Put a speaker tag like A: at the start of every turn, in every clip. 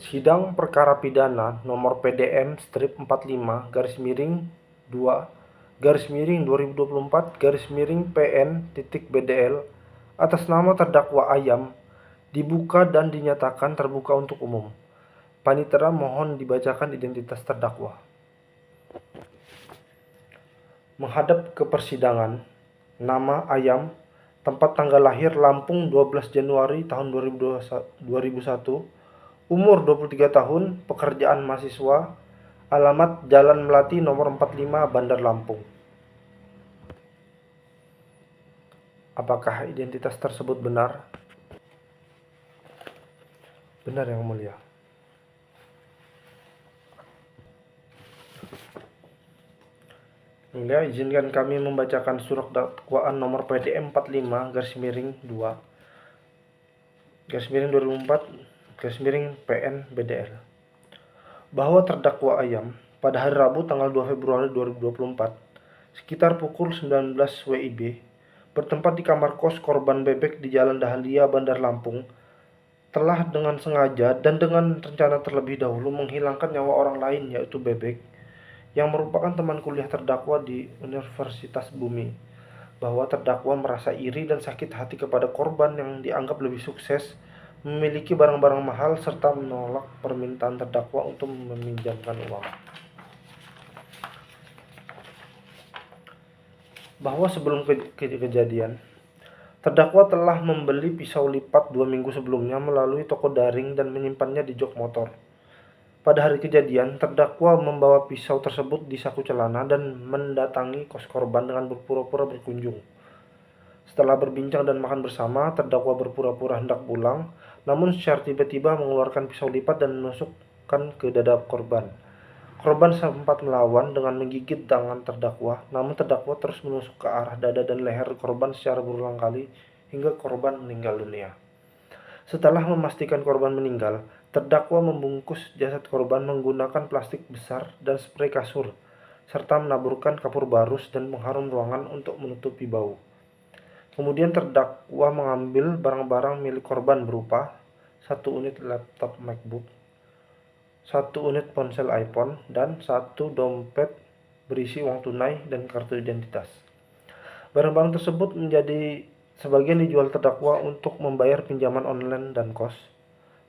A: Sidang Perkara Pidana Nomor PDM-2/2024/PN.BDL atas nama terdakwa Ayam dibuka dan dinyatakan terbuka untuk umum. Panitera mohon dibacakan identitas terdakwa. Menghadap ke persidangan. Nama Ayam, tempat tanggal lahir Lampung 12 Januari tahun 2001, umur 23 tahun, pekerjaan mahasiswa, alamat Jalan Melati nomor 45 Bandar Lampung. Apakah identitas tersebut benar? Benar, Yang Mulia. Mulia, izinkan kami membacakan surat dakwaan nomor PDM 45-2/2004/PN-BDL bahwa terdakwa Ayam pada hari Rabu tanggal 2 Februari 2024 sekitar pukul 19 WIB bertempat di kamar kos korban bebek di Jalan Dahlia, Bandar Lampung, telah dengan sengaja dan dengan rencana terlebih dahulu menghilangkan nyawa orang lain, yaitu bebek, yang merupakan teman kuliah terdakwa di Universitas Bumi, bahwa terdakwa merasa iri dan sakit hati kepada korban yang dianggap lebih sukses, memiliki barang-barang mahal, serta menolak permintaan terdakwa untuk meminjamkan uang. Bahwa sebelum kejadian, terdakwa telah membeli pisau lipat 2 minggu sebelumnya melalui toko daring dan menyimpannya di jok motor. Pada hari kejadian, terdakwa membawa pisau tersebut di saku celana dan mendatangi kos korban dengan berpura-pura berkunjung. Setelah berbincang dan makan bersama, terdakwa berpura-pura hendak pulang, namun secara tiba-tiba mengeluarkan pisau lipat dan menusukkan ke dada korban. Korban sempat melawan dengan menggigit tangan terdakwa, namun terdakwa terus menusuk ke arah dada dan leher korban secara berulang kali hingga korban meninggal dunia. Setelah memastikan korban meninggal, terdakwa membungkus jasad korban menggunakan plastik besar dan sprei kasur, serta menaburkan kapur barus dan pengharum ruangan untuk menutupi bau. Kemudian terdakwa mengambil barang-barang milik korban berupa 1 unit laptop MacBook, 1 unit ponsel iPhone, dan 1 dompet berisi uang tunai dan kartu identitas. Barang-barang tersebut sebagian dijual terdakwa untuk membayar pinjaman online dan kos.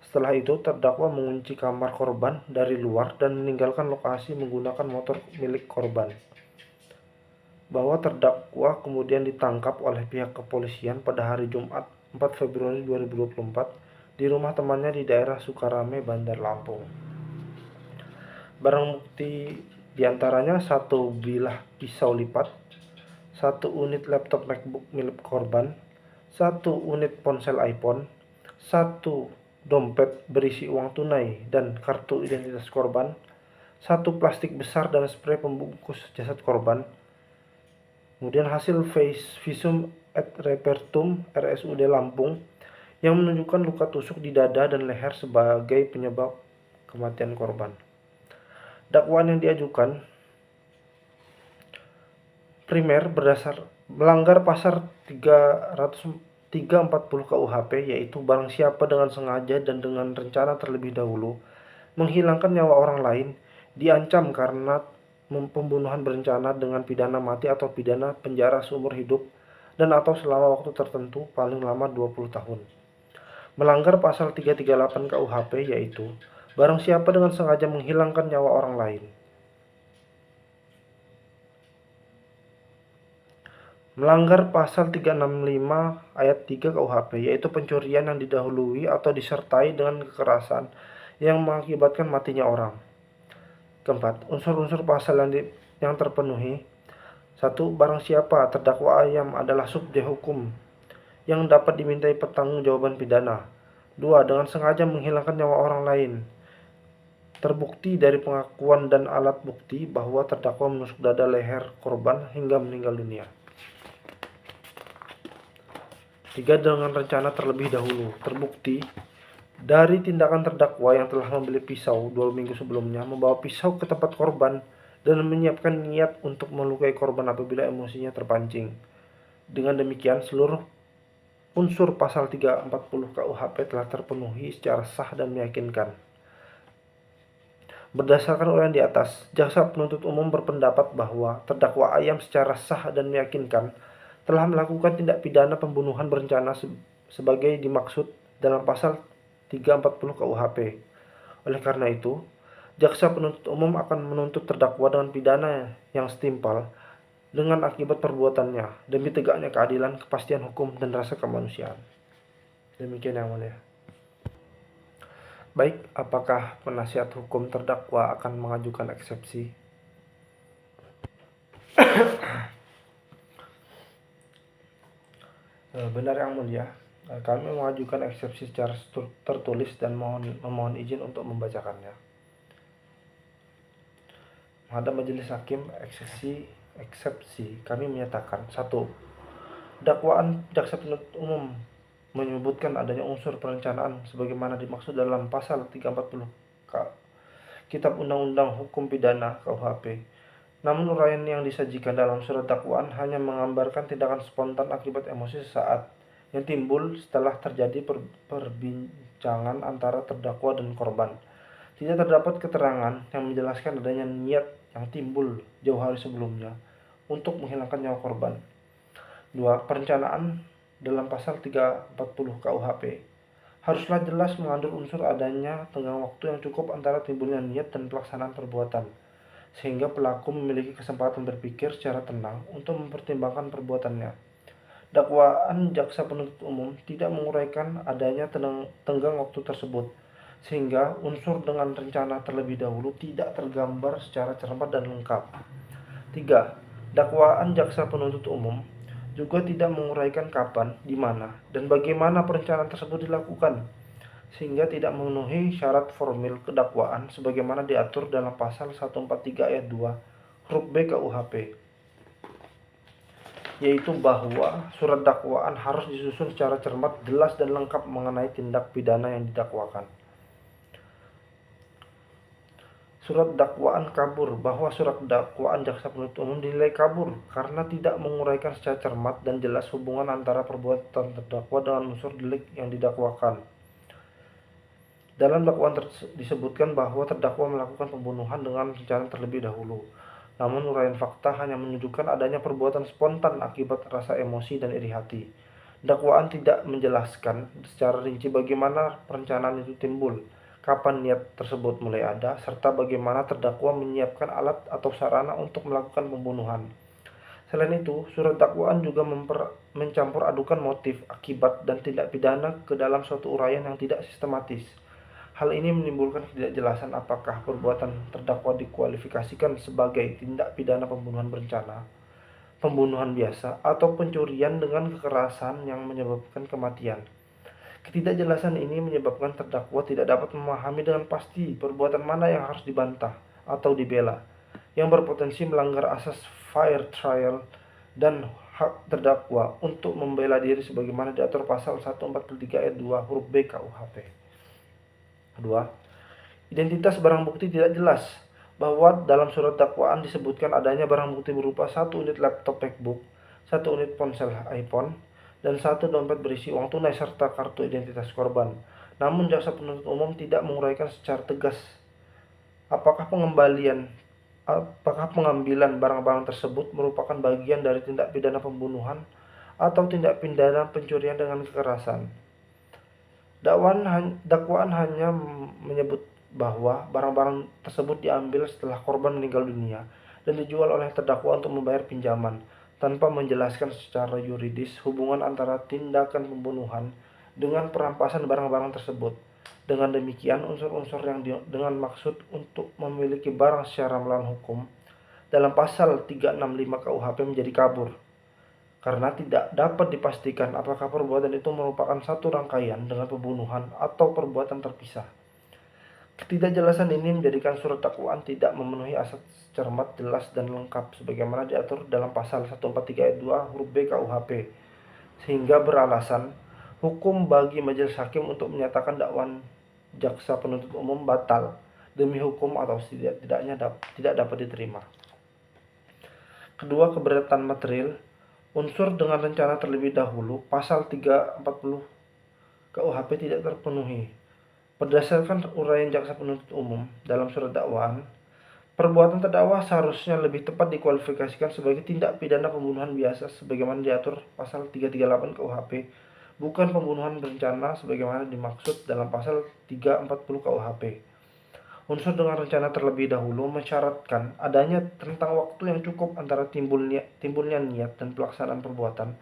A: Setelah itu, terdakwa mengunci kamar korban dari luar dan meninggalkan lokasi menggunakan motor milik korban. Bahwa terdakwa kemudian ditangkap oleh pihak kepolisian pada hari Jumat 4 Februari 2024 di rumah temannya di daerah Sukarame, Bandar Lampung. Barang bukti diantaranya 1 bilah pisau lipat, 1 unit laptop MacBook milik korban, 1 unit ponsel iPhone, 1 dompet berisi uang tunai dan kartu identitas korban, 1 plastik besar dan sprei pembungkus jasad korban. Kemudian hasil visum et repertum RSUD Lampung yang menunjukkan luka tusuk di dada dan leher sebagai penyebab kematian korban. Dakwaan yang diajukan primer melanggar pasal 340 KUHP, yaitu barang siapa dengan sengaja dan dengan rencana terlebih dahulu menghilangkan nyawa orang lain diancam karena pembunuhan berencana dengan pidana mati atau pidana penjara seumur hidup dan atau selama waktu tertentu paling lama 20 tahun. Melanggar pasal 338 KUHP, yaitu barang siapa dengan sengaja menghilangkan nyawa orang lain. Melanggar pasal 365 ayat 3 KUHP, yaitu pencurian yang didahului atau disertai dengan kekerasan yang mengakibatkan matinya orang. Keempat, unsur-unsur pasal yang terpenuhi. 1. Barang siapa terdakwa Ayam adalah subjek hukum yang dapat dimintai pertanggungjawaban pidana. 2. Dengan sengaja menghilangkan nyawa orang lain. Terbukti dari pengakuan dan alat bukti bahwa terdakwa menusuk dada leher korban hingga meninggal dunia. 3. Dengan rencana terlebih dahulu. Terbukti dari tindakan terdakwa yang telah membeli pisau 2 minggu sebelumnya, membawa pisau ke tempat korban, dan menyiapkan niat untuk melukai korban apabila emosinya terpancing. Dengan demikian, seluruh unsur pasal 340 KUHP telah terpenuhi secara sah dan meyakinkan. Berdasarkan uraian di atas, jaksa penuntut umum berpendapat bahwa terdakwa Ayam secara sah dan meyakinkan telah melakukan tindak pidana pembunuhan berencana sebagai dimaksud dalam pasal 340 KUHP. Oleh karena itu, jaksa penuntut umum akan menuntut terdakwa dengan pidana yang setimpal dengan akibat perbuatannya demi tegaknya keadilan, kepastian hukum, dan rasa kemanusiaan. Demikian yang mulia. Baik, apakah penasihat hukum terdakwa akan mengajukan eksepsi? Benar yang mulia, kami mengajukan eksepsi secara tertulis dan memohon izin untuk membacakannya. Menghadap majelis hakim, eksepsi kami menyatakan: 1. Dakwaan jaksa penuntut umum menyebutkan adanya unsur perencanaan sebagaimana dimaksud dalam pasal 340 Kitab Undang-Undang Hukum Pidana KUHP. Namun uraian yang disajikan dalam surat dakwaan hanya menggambarkan tindakan spontan akibat emosi sesaat yang timbul setelah terjadi perbincangan antara terdakwa dan korban. Tidak terdapat keterangan yang menjelaskan adanya niat yang timbul jauh hari sebelumnya untuk menghilangkan nyawa korban. 2. Perencanaan dalam pasal 340 KUHP haruslah jelas mengandung unsur adanya tenggang waktu yang cukup antara timbulnya niat dan pelaksanaan perbuatan, sehingga pelaku memiliki kesempatan berpikir secara tenang untuk mempertimbangkan perbuatannya. Dakwaan jaksa penuntut umum tidak menguraikan adanya tenggang waktu tersebut, sehingga unsur dengan rencana terlebih dahulu tidak tergambar secara cermat dan lengkap. 3. Dakwaan jaksa penuntut umum juga tidak menguraikan kapan, di mana, dan bagaimana perencanaan tersebut dilakukan, sehingga tidak memenuhi syarat formil kedakwaan sebagaimana diatur dalam pasal 143 ayat 2 huruf B KUHP, yaitu bahwa surat dakwaan harus disusun secara cermat, jelas, dan lengkap mengenai tindak pidana yang didakwakan. Surat dakwaan kabur, bahwa surat dakwaan jaksa penuntut umum dinilai kabur karena tidak menguraikan secara cermat dan jelas hubungan antara perbuatan terdakwa dengan unsur delik yang didakwakan. Dalam dakwaan disebutkan bahwa terdakwa melakukan pembunuhan dengan rencana terlebih dahulu. Namun uraian fakta hanya menunjukkan adanya perbuatan spontan akibat rasa emosi dan iri hati. Dakwaan tidak menjelaskan secara rinci bagaimana perencanaan itu timbul, kapan niat tersebut mulai ada, serta bagaimana terdakwa menyiapkan alat atau sarana untuk melakukan pembunuhan. Selain itu, surat dakwaan juga mencampur adukan motif, akibat, dan tindak pidana ke dalam suatu uraian yang tidak sistematis. Hal ini menimbulkan ketidakjelasan apakah perbuatan terdakwa dikualifikasikan sebagai tindak pidana pembunuhan berencana, pembunuhan biasa, atau pencurian dengan kekerasan yang menyebabkan kematian. Ketidakjelasan ini menyebabkan terdakwa tidak dapat memahami dengan pasti perbuatan mana yang harus dibantah atau dibela, yang berpotensi melanggar asas fair trial dan hak terdakwa untuk membela diri sebagaimana diatur pasal 143 ayat 2 huruf B KUHP. 2. Identitas barang bukti tidak jelas, bahwa dalam surat dakwaan disebutkan adanya barang bukti berupa 1 unit laptop MacBook, 1 unit ponsel iPhone, dan 1 dompet berisi uang tunai serta kartu identitas korban. Namun jaksa penuntut umum tidak menguraikan secara tegas apakah pengambilan barang-barang tersebut merupakan bagian dari tindak pidana pembunuhan atau tindak pidana pencurian dengan kekerasan. Dakwaan hanya menyebut bahwa barang-barang tersebut diambil setelah korban meninggal dunia dan dijual oleh terdakwa untuk membayar pinjaman, tanpa menjelaskan secara yuridis hubungan antara tindakan pembunuhan dengan perampasan barang-barang tersebut. Dengan demikian, unsur-unsur yang dengan maksud untuk memiliki barang secara melawan hukum dalam pasal 365 KUHP menjadi kabur, karena tidak dapat dipastikan apakah perbuatan itu merupakan satu rangkaian dengan pembunuhan atau perbuatan terpisah. Ketidakjelasan ini menjadikan surat dakwaan tidak memenuhi asas cermat, jelas, dan lengkap sebagaimana diatur dalam pasal 143 ayat 2 huruf B KUHP, sehingga beralasan hukum bagi majelis hakim untuk menyatakan dakwaan jaksa penuntut umum batal demi hukum atau tidak dapat diterima. Kedua, keberatan material. Unsur dengan rencana terlebih dahulu pasal 340 KUHP tidak terpenuhi. Berdasarkan uraian jaksa penuntut umum dalam surat dakwaan, perbuatan terdakwa seharusnya lebih tepat dikualifikasikan sebagai tindak pidana pembunuhan biasa sebagaimana diatur pasal 338 KUHP, bukan pembunuhan berencana sebagaimana dimaksud dalam pasal 340 KUHP. Unsur dengan rencana terlebih dahulu mensyaratkan adanya rentang waktu yang cukup antara timbulnya niat dan pelaksanaan perbuatan,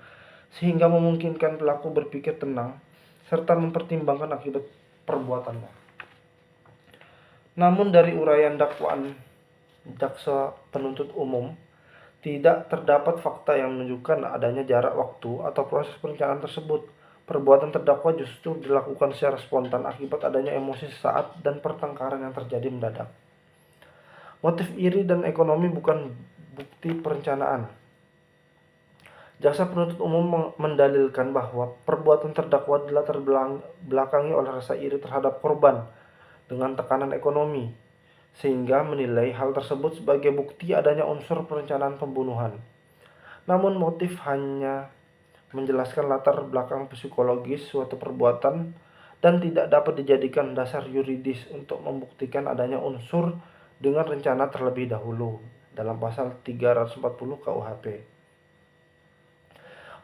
A: sehingga memungkinkan pelaku berpikir tenang serta mempertimbangkan akibat perbuatannya. Namun dari uraian dakwaan jaksa penuntut umum, tidak terdapat fakta yang menunjukkan adanya jarak waktu atau proses perencanaan tersebut. Perbuatan terdakwa justru dilakukan secara spontan akibat adanya emosi sesaat dan pertengkaran yang terjadi mendadak. Motif iri dan ekonomi bukan bukti perencanaan. Jaksa penuntut umum mendalilkan bahwa perbuatan terdakwa dilatar belakangi oleh rasa iri terhadap korban dengan tekanan ekonomi, sehingga menilai hal tersebut sebagai bukti adanya unsur perencanaan pembunuhan. Namun motif hanya menjelaskan latar belakang psikologis suatu perbuatan dan tidak dapat dijadikan dasar yuridis untuk membuktikan adanya unsur dengan rencana terlebih dahulu dalam pasal 340 KUHP.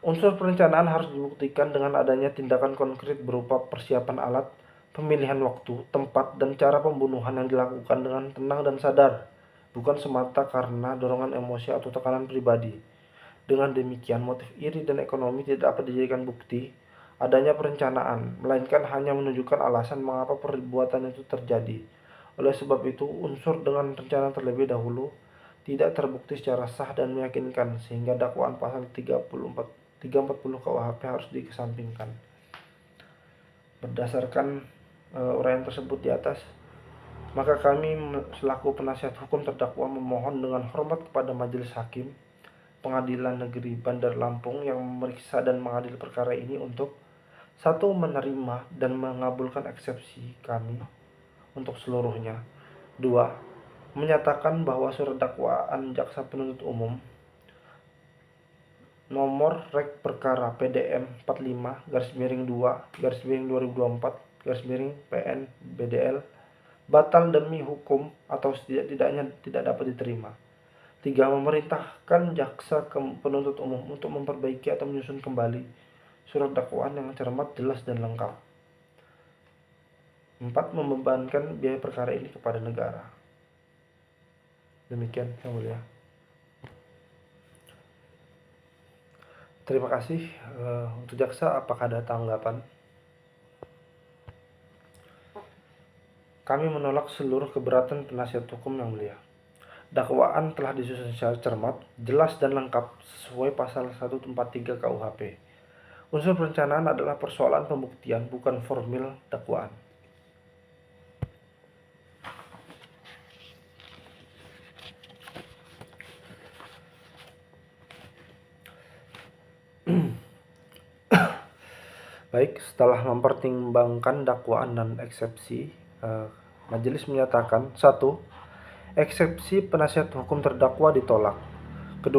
A: Unsur perencanaan harus dibuktikan dengan adanya tindakan konkret berupa persiapan alat, pemilihan waktu, tempat, dan cara pembunuhan yang dilakukan dengan tenang dan sadar, bukan semata karena dorongan emosi atau tekanan pribadi. Dengan demikian, motif iri dan ekonomi tidak dapat dijadikan bukti adanya perencanaan, melainkan hanya menunjukkan alasan mengapa perbuatan itu terjadi. Oleh sebab itu, unsur dengan rencana terlebih dahulu tidak terbukti secara sah dan meyakinkan, sehingga dakwaan pasal 340 KUHP harus dikesampingkan. Berdasarkan uraian tersebut di atas, maka kami selaku penasihat hukum terdakwa memohon dengan hormat kepada Majelis Hakim Pengadilan Negeri Bandar Lampung yang memeriksa dan mengadili perkara ini untuk 1. Menerima dan mengabulkan eksepsi kami untuk seluruhnya. 2. Menyatakan bahwa surat dakwaan jaksa penuntut umum nomor rek perkara PDM 45-2-2024-PN BDL batal demi hukum atau setidak-tidaknya tidak dapat diterima. 3. Memerintahkan jaksa penuntut umum untuk memperbaiki atau menyusun kembali surat dakwaan yang cermat, jelas, dan lengkap. 4. Membebankan biaya perkara ini kepada negara. Demikian, Yang Mulia. Terima kasih. Untuk jaksa, apakah ada tanggapan? Kami menolak seluruh keberatan penasihat hukum, Yang Mulia. Dakwaan telah disusun secara cermat, jelas, dan lengkap sesuai pasal 143 KUHP. Unsur perencanaan adalah persoalan pembuktian, bukan formil dakwaan. Baik, setelah mempertimbangkan dakwaan dan eksepsi, majelis menyatakan 1. Eksepsi penasihat hukum terdakwa ditolak. 2.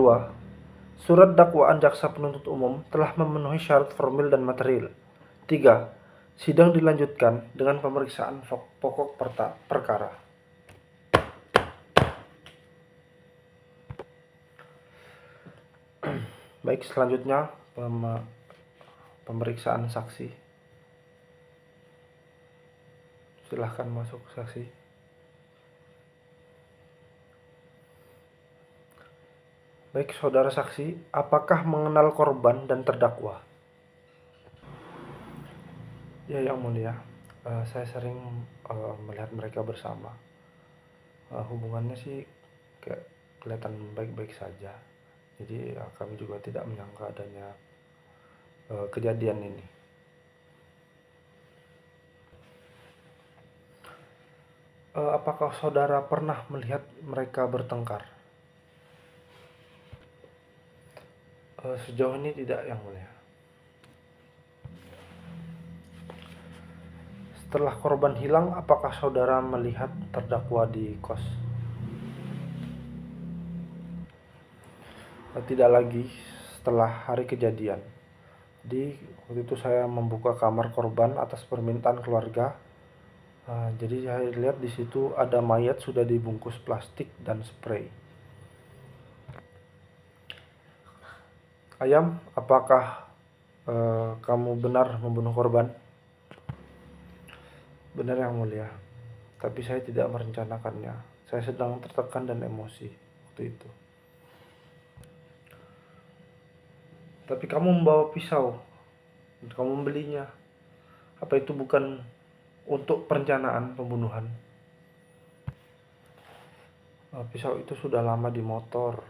A: Surat dakwaan jaksa penuntut umum telah memenuhi syarat formil dan material. 3. Sidang dilanjutkan dengan pemeriksaan pokok perkara. Baik, selanjutnya pemeriksaan saksi. Silahkan masuk saksi. Baik, saudara saksi, apakah mengenal korban dan terdakwa? Ya, Yang Mulia, saya sering melihat mereka bersama. Hubungannya sih kayak kelihatan baik-baik saja. Jadi kami juga tidak menyangka adanya kejadian ini. Apakah saudara pernah melihat mereka bertengkar? Sejauh ini tidak, Yang Mulia. Setelah korban hilang, apakah saudara melihat terdakwa di kos? Tidak lagi setelah hari kejadian. Jadi waktu itu saya membuka kamar korban atas permintaan keluarga Jadi saya lihat di situ ada mayat sudah dibungkus plastik dan spray. Ayam, apakah kamu benar membunuh korban? Benar yang mulia, tapi saya tidak merencanakannya. Saya sedang tertekan dan emosi waktu itu. Tapi kamu membawa pisau, kamu membelinya. Apa itu bukan untuk perencanaan pembunuhan? Pisau itu sudah lama di motor.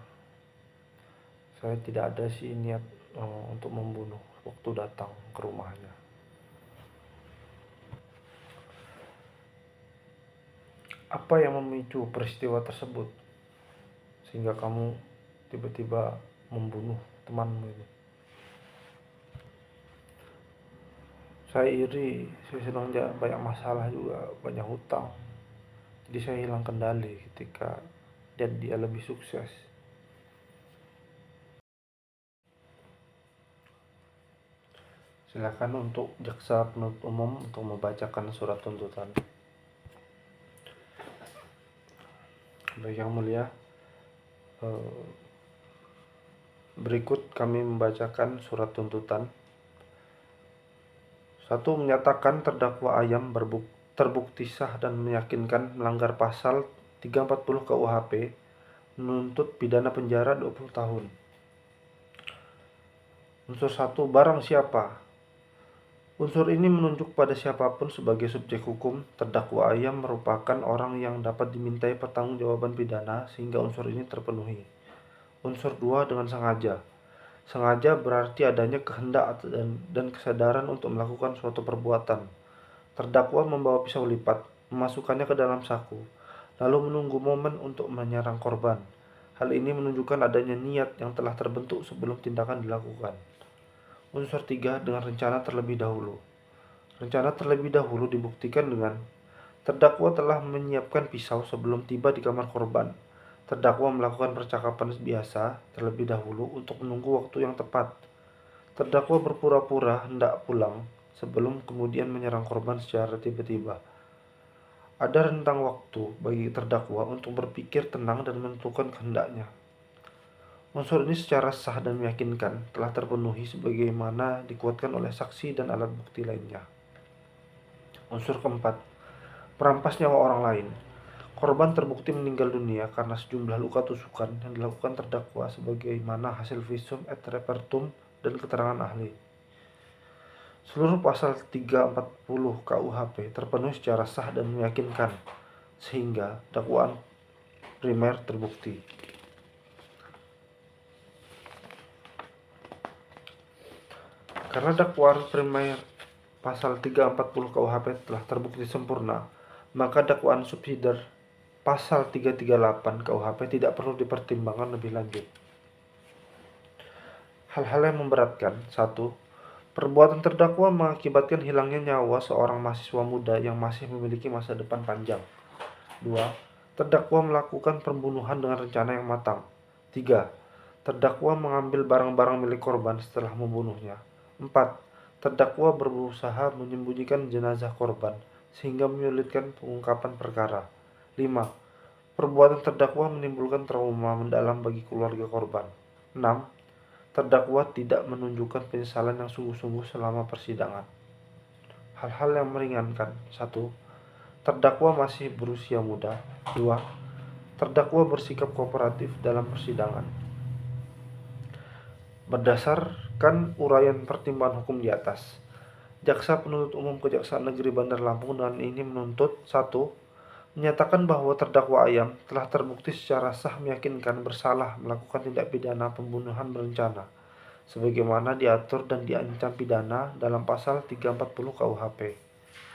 A: Saya tidak ada sih niat untuk membunuh waktu datang ke rumahnya. Apa yang memicu peristiwa tersebut sehingga kamu tiba-tiba membunuh temanmu ini? Saya iri, saya sedang banyak masalah juga, banyak hutang. Jadi saya hilang kendali ketika dia lebih sukses. Silakan untuk jaksa penuntut umum untuk membacakan surat tuntutan. Baik yang mulia, berikut kami membacakan surat tuntutan. 1. Menyatakan terdakwa Ayam terbukti sah dan meyakinkan melanggar pasal 340 KUHP, menuntut pidana penjara 20 tahun. Unsur 1. Barang siapa. Unsur ini menunjuk pada siapapun sebagai subjek hukum. Terdakwa Ayam merupakan orang yang dapat dimintai pertanggungjawaban pidana sehingga unsur ini terpenuhi. Unsur 2. Dengan sengaja. Sengaja berarti adanya kehendak dan kesadaran untuk melakukan suatu perbuatan. Terdakwa membawa pisau lipat, memasukkannya ke dalam saku, lalu menunggu momen untuk menyerang korban. Hal ini menunjukkan adanya niat yang telah terbentuk sebelum tindakan dilakukan. Unsur 3. Dengan rencana terlebih dahulu. Rencana terlebih dahulu dibuktikan dengan terdakwa telah menyiapkan pisau sebelum tiba di kamar korban. Terdakwa melakukan percakapan biasa terlebih dahulu untuk menunggu waktu yang tepat. Terdakwa berpura-pura hendak pulang sebelum kemudian menyerang korban secara tiba-tiba. Ada rentang waktu bagi terdakwa untuk berpikir tenang dan menentukan kehendaknya. Unsur ini secara sah dan meyakinkan telah terpenuhi sebagaimana dikuatkan oleh saksi dan alat bukti lainnya. Unsur keempat, perampas nyawa orang lain. Korban terbukti meninggal dunia karena sejumlah luka tusukan yang dilakukan terdakwa sebagaimana hasil visum et repertum dan keterangan ahli. Seluruh pasal 340 KUHP terpenuhi secara sah dan meyakinkan sehingga dakwaan primer terbukti. Karena dakwaan primer pasal 340 KUHP telah terbukti sempurna, maka dakwaan subsidiar pasal 338 KUHP tidak perlu dipertimbangkan lebih lanjut. Hal-hal yang memberatkan. 1. Perbuatan terdakwa mengakibatkan hilangnya nyawa seorang mahasiswa muda yang masih memiliki masa depan panjang. 2. Terdakwa melakukan pembunuhan dengan rencana yang matang. 3. Terdakwa mengambil barang-barang milik korban setelah membunuhnya. 4. Terdakwa berusaha menyembunyikan jenazah korban sehingga menyulitkan pengungkapan perkara. 5. Perbuatan terdakwa menimbulkan trauma mendalam bagi keluarga korban. 6. Terdakwa tidak menunjukkan penyesalan yang sungguh-sungguh selama persidangan. Hal-hal yang meringankan. 1. Terdakwa masih berusia muda. 2. Terdakwa bersikap kooperatif dalam persidangan. Berdasarkan uraian pertimbangan hukum di atas, Jaksa Penuntut Umum Kejaksaan Negeri Bandar Lampung dengan ini menuntut 1. Menyatakan bahwa terdakwa Ayam telah terbukti secara sah meyakinkan bersalah melakukan tindak pidana pembunuhan berencana sebagaimana diatur dan diancam pidana dalam pasal 340 KUHP.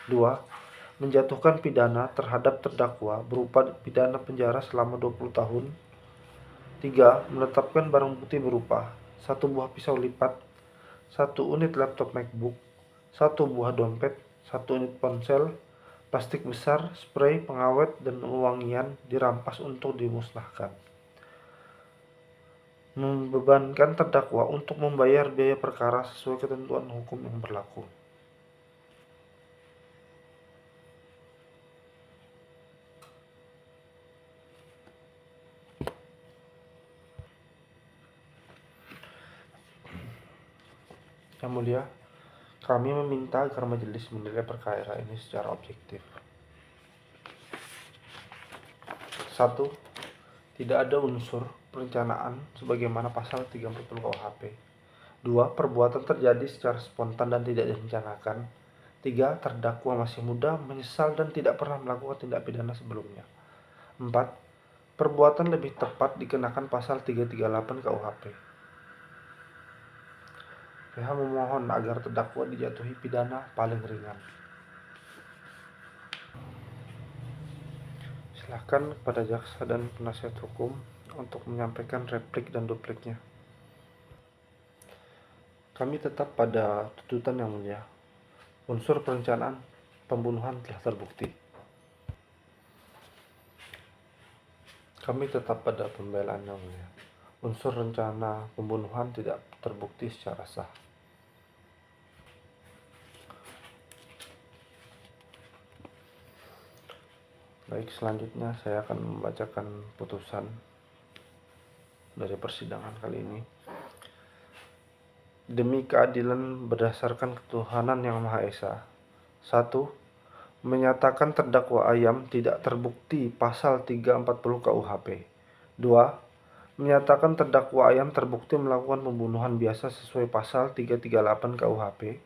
A: 2. Menjatuhkan pidana terhadap terdakwa berupa pidana penjara selama 20 tahun. 3. Menetapkan barang bukti berupa 1 buah pisau lipat, 1 unit laptop MacBook, 1 buah dompet, 1 unit ponsel, plastik besar, spray, pengawet, dan wangian dirampas untuk dimusnahkan. Membebankan terdakwa untuk membayar biaya perkara sesuai ketentuan hukum yang berlaku. Yang mulia, kami meminta agar majelis menilai perkara ini secara objektif. 1. Tidak ada unsur perencanaan sebagaimana pasal 30 KUHP. 2. Perbuatan terjadi secara spontan dan tidak direncanakan. 3. Terdakwa masih muda, menyesal dan tidak pernah melakukan tindak pidana sebelumnya. 4. Perbuatan lebih tepat dikenakan pasal 338 KUHP. PH memohon agar terdakwa dijatuhi pidana paling ringan. Silakan kepada jaksa dan penasihat hukum untuk menyampaikan replik dan dupliknya. Kami tetap pada tuntutan yang mulia. Unsur perencanaan pembunuhan telah terbukti. Kami tetap pada pembelaan yang mulia. Unsur rencana pembunuhan tidak terbukti secara sah. Baik, selanjutnya saya akan membacakan putusan dari persidangan kali ini. Demi keadilan berdasarkan ketuhanan yang Maha Esa. 1. Menyatakan terdakwa Ayam tidak terbukti pasal 340 KUHP. 2. Menyatakan terdakwa Ayam terbukti melakukan pembunuhan biasa sesuai pasal 338 KUHP.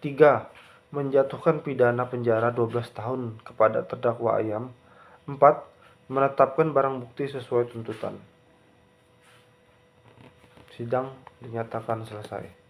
A: 3. Menjatuhkan pidana penjara 12 tahun kepada terdakwa Ayam. 4. Menetapkan barang bukti sesuai tuntutan. Sidang dinyatakan selesai.